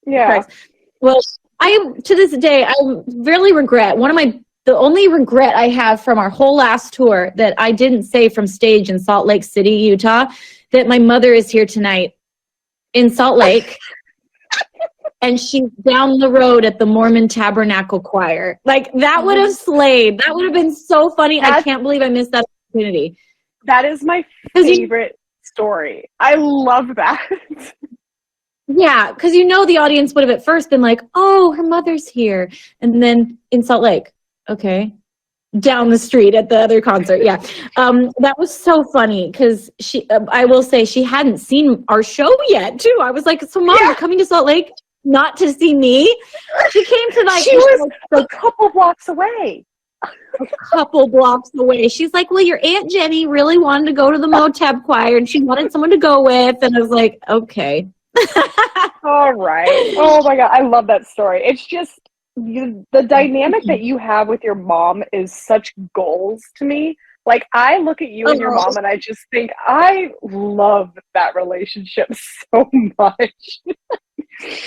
Yeah. Tracks. Well, to this day, I really regret the only regret I have from our whole last tour that I didn't say from stage in Salt Lake City, Utah, that my mother is here tonight in Salt Lake. And she's down the road at the Mormon Tabernacle Choir. Like, that would have slayed. That would have been so funny. I can't believe I missed that opportunity. That is my favorite story. I love that. Yeah, because the audience would have at first been like, oh, her mother's here. And then in Salt Lake, okay, down the street at the other concert. Yeah, that was so funny because I will say she hadn't seen our show yet, too. I was like, so Mom, you're coming to Salt Lake? Not to see me. She came to she was a couple blocks away. A couple blocks away. She's like, well, your Aunt Jenny really wanted to go to the Motab Choir and she wanted someone to go with. And I was like, okay. All right. Oh my God. I love that story. It's just the dynamic that you have with your mom is such goals to me. Like, I look at you and your mom and I just think I love that relationship so much.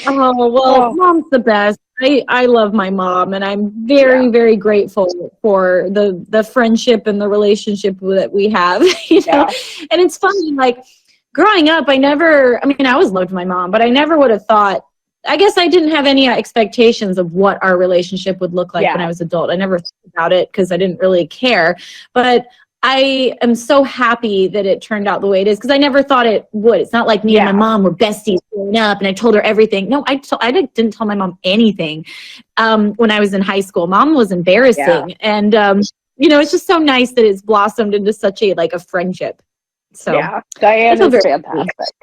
Oh, well, Mom's the best. I love my mom, and I'm very, very grateful for the friendship and the relationship that we have, you know? And it's funny, like, growing up, I always loved my mom, but I never would have thought, I guess I didn't have any expectations of what our relationship would look like when I was adult. I never thought about it because I didn't really care, but I am so happy that it turned out the way it is because I never thought it would. It's not like me and my mom were besties growing up and I told her everything. No, I didn't tell my mom anything when I was in high school. Mom was embarrassing. And, it's just so nice that it's blossomed into such a friendship. So Diane is fantastic.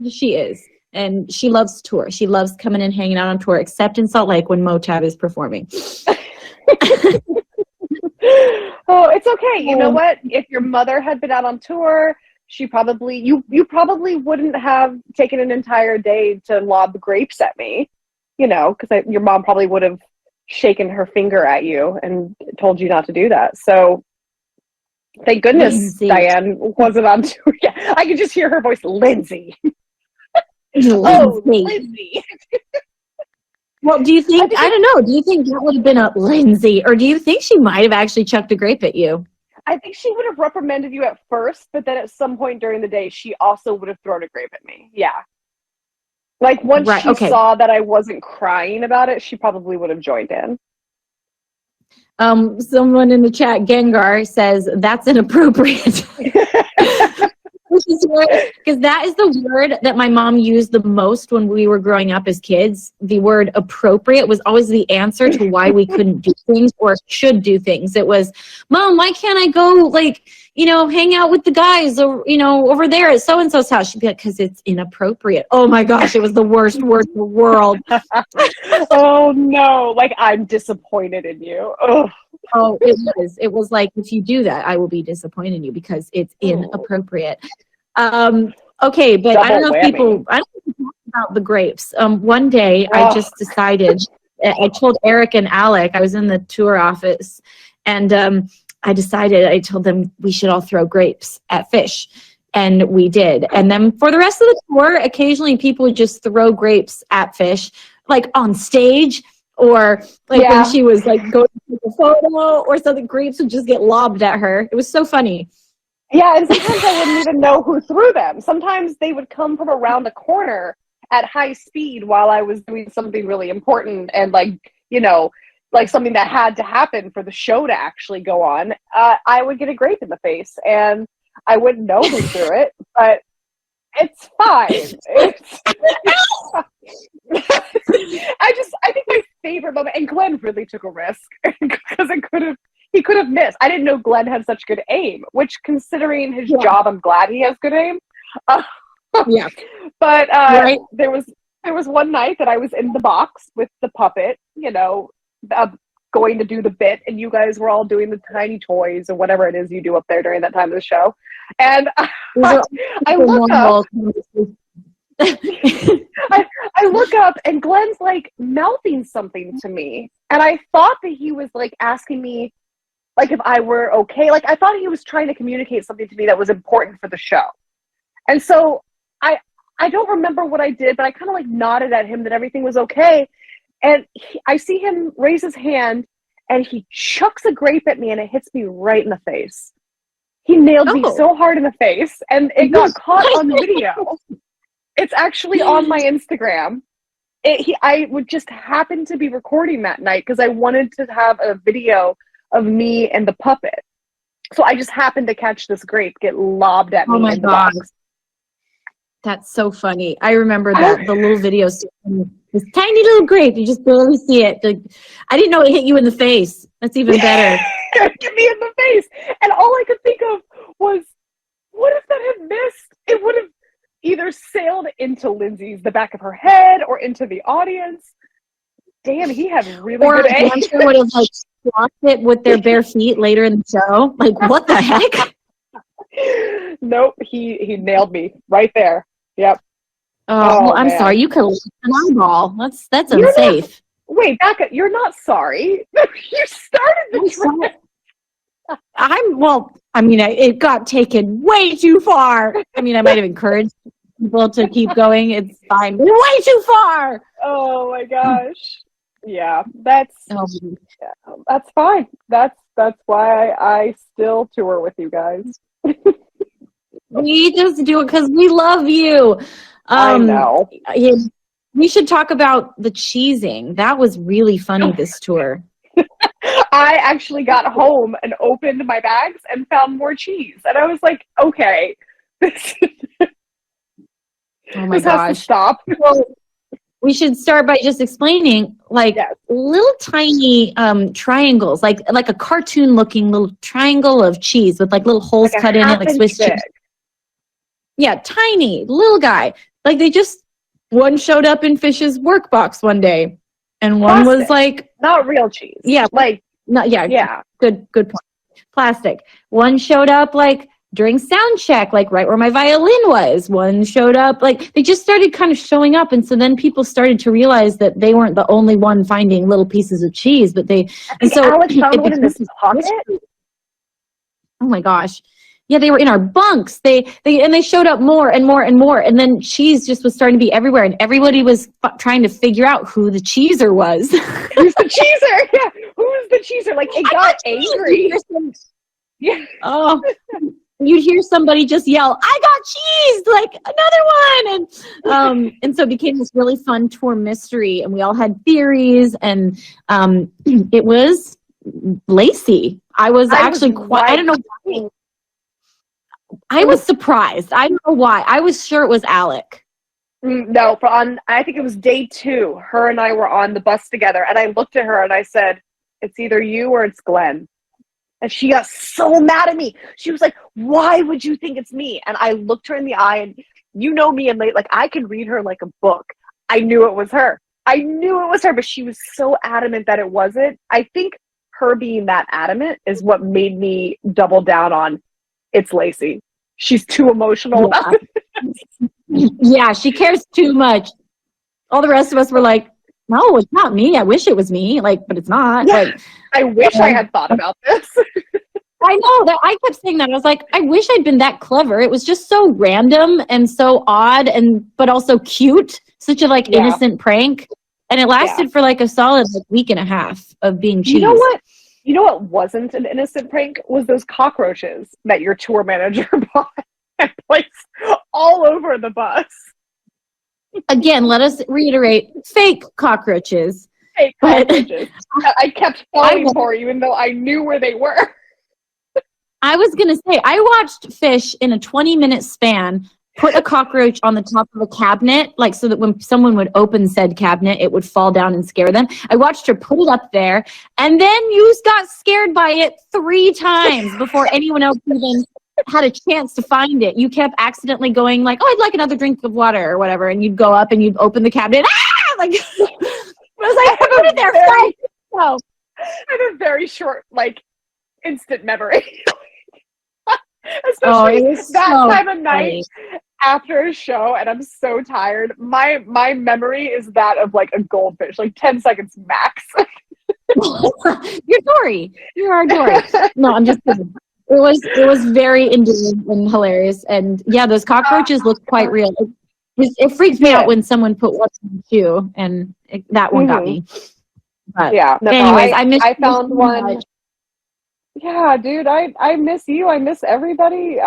She is. And she loves tour. She loves coming and hanging out on tour, except in Salt Lake when Motab is performing. Oh, it's okay. You know what? If your mother had been out on tour, you probably wouldn't have taken an entire day to lob grapes at me, because your mom probably would have shaken her finger at you and told you not to do that. So thank goodness Lindsay. Diane wasn't on tour. Yeah, I could just hear her voice, Lindsay. Oh, Lindsay. Well, do you think, I don't know, do you think that would have been a Lindsay, or do you think she might have actually chucked a grape at you? I think she would have reprimanded you at first, but then at some point during the day, she also would have thrown a grape at me. Yeah. Like, once she saw that I wasn't crying about it, she probably would have joined in. Someone in the chat, Gengar, says, that's inappropriate. Because that is the word that my mom used the most when we were growing up as kids. The word appropriate was always the answer to why we couldn't do things or should do things. It was, Mom, why can't I go, hang out with the guys or, over there at so-and-so's house? She'd be like, because it's inappropriate. Oh my gosh, it was the worst word in the world. Oh no, I'm disappointed in you. Ugh. Oh, it was. It was like, if you do that, I will be disappointed in you because it's inappropriate. Okay, but I don't know if people talk about the grapes. One day I just decided, I told Eric and Alec, I was in the tour office, and I told them we should all throw grapes at Fish. And we did. And then for the rest of the tour, occasionally people would just throw grapes at Fish, on stage. Or when she was going to take a photo or something, grapes would just get lobbed at her. It was so funny. Yeah, and sometimes I wouldn't even know who threw them. Sometimes they would come from around the corner at high speed while I was doing something really important and like, like something that had to happen for the show to actually go on, I would get a grape in the face and I wouldn't know who threw it, but it's fine. I think my favorite moment, and Glenn really took a risk because he could have missed. I didn't know Glenn had such good aim, which considering his job, I'm glad he has good aim. Yeah. But right. there was one night that I was in the box with the puppet, going to do the bit, and you guys were all doing the tiny toys or whatever it is you do up there during that time of the show. And I look up. I look up and Glenn's like mouthing something to me, and I thought that he was like asking me like if I were okay. Like I thought he was trying to communicate something to me that was important for the show. And so I don't remember what I did, but I kind of like nodded at him that everything was okay. And I see him raise his hand and he chucks a grape at me and it hits me right in the face. He nailed me so hard in the face and it got caught on video. It's actually on my Instagram. I would just happen to be recording that night because I wanted to have a video of me and the puppet. So I just happened to catch this grape get lobbed at me in the box. That's so funny. I remember that, the little video, this tiny little grape, you just barely see it. I didn't know it hit you in the face. That's even better. It hit me in the face. And all I could think of was, what if that had missed? It would have either sailed into Lindsay's, the back of her head, or into the audience. Damn, he had really good aim. Or would have like squashed it with their bare feet later in the show. Like, what the heck? Nope, he nailed me right there. Yep. Oh, well, I'm sorry. You could have an eyeball. That's unsafe. Wait, back up. You're not sorry. You started the trend. It got taken way too far. I mean, I might have encouraged people to keep going. It's fine. Way too far. Oh my gosh. Yeah, that's fine. That's why I still tour with you guys. We just do it because we love you. I know. Yeah, we should talk about the cheesing. That was really funny this tour. I actually got home and opened my bags and found more cheese. And I was like, okay, this oh my gosh. Has to stop. Well, we should start by just explaining little tiny triangles, like a cartoon looking little triangle of cheese with like little holes cut in it, like Swiss cheese. Yeah, tiny little guy. Like one showed up in Fish's work box one day, and one was like not real cheese. Yeah, yeah. Good point. Plastic. One showed up like during sound check, like right where my violin was. One showed up like they just started kind of showing up, and so then people started to realize that they weren't the only one finding little pieces of cheese, but Alex found one in his pocket. Oh my gosh. Yeah, they were in our bunks. They showed up more and more and more, and then cheese just was starting to be everywhere, and everybody was trying to figure out who the cheeser was. Who's the cheeser? Yeah, who's the cheeser? Like it got angry. Yeah. Oh, you'd hear somebody just yell, "I got cheese!" Like another one, and so it became this really fun tour mystery, and we all had theories, and it was Lacey. I was actually quite. I don't know why. I was surprised. I don't know why. I was sure it was Alec. No, I think it was day 2. Her and I were on the bus together, and I looked at her and I said, "It's either you or it's Glenn." And she got so mad at me. She was like, "Why would you think it's me?" And I looked her in the eye, and you know me, and like I can read her like a book. I knew it was her. But she was so adamant that it wasn't. I think her being that adamant is what made me double down on it's Lacey. She's too emotional about it. Yeah, she cares too much. All the rest of us were like, no, it's not me. I wish it was me. Like, but it's not. Yeah. Like, I wish I had thought about this. I know that I kept saying that. I was like, I wish I'd been that clever. It was just so random and so odd but also cute. Such a innocent prank. And it lasted for like a solid week and a half of being cheese. You know what? You know what wasn't an innocent prank was those cockroaches that your tour manager bought and placed all over the bus. Again, let us reiterate, fake cockroaches. Fake cockroaches. I kept falling for, even though I knew where they were. I was going to say, I watched Fish in a 20-minute span put a cockroach on the top of a cabinet, like so that when someone would open said cabinet, it would fall down and scare them. I watched her put it up there, and then you got scared by it 3 times before anyone else even had a chance to find it. You kept accidentally going like, oh, I'd like another drink of water or whatever, and you'd go up and you'd open the cabinet. Ah! Like, I was like, put it there. I had a very short, like, instant memory. Especially that time of night after a show, and I'm so tired. My memory is that of like a goldfish, like 10 seconds max. You're Dory. You are Dory. No, I'm just kidding. It was very endearing and hilarious, and yeah, those cockroaches look quite real. It freaks me out when someone put one in the shoe, and that one got me. But yeah. No, anyways, I found one. Much. Yeah, dude, I miss you. I miss everybody.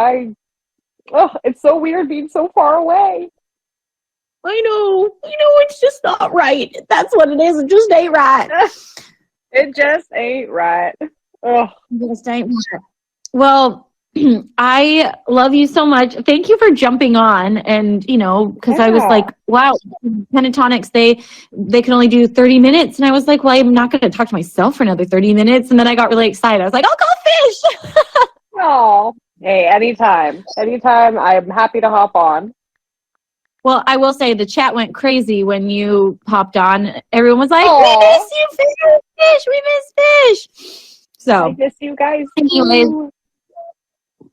It's so weird being so far away. I know. It's just not right. That's what it is. It just ain't right. It just ain't right. Ugh. It just ain't right. Well, I love you so much. Thank you for jumping on, and because I was like, wow, Pentatonics, they can only do 30 minutes, and I was like, well, I'm not going to talk to myself for another 30 minutes, and then I got really excited. I was like, I'll call Fish. Oh, hey, anytime, I'm happy to hop on. Well, I will say the chat went crazy when you popped on. Everyone was like, we miss you, Fish. We miss Fish. So I miss you guys. Anyways.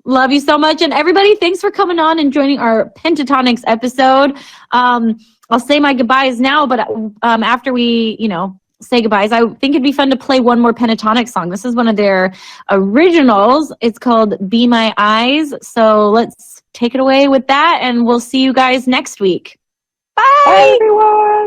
Love you so much. And everybody, thanks for coming on and joining our Pentatonics episode. I'll say my goodbyes now, but after we, say goodbyes, I think it'd be fun to play one more Pentatonics song. This is one of their originals. It's called Be My Eyes. So let's take it away with that, and we'll see you guys next week. Bye. Bye, everyone.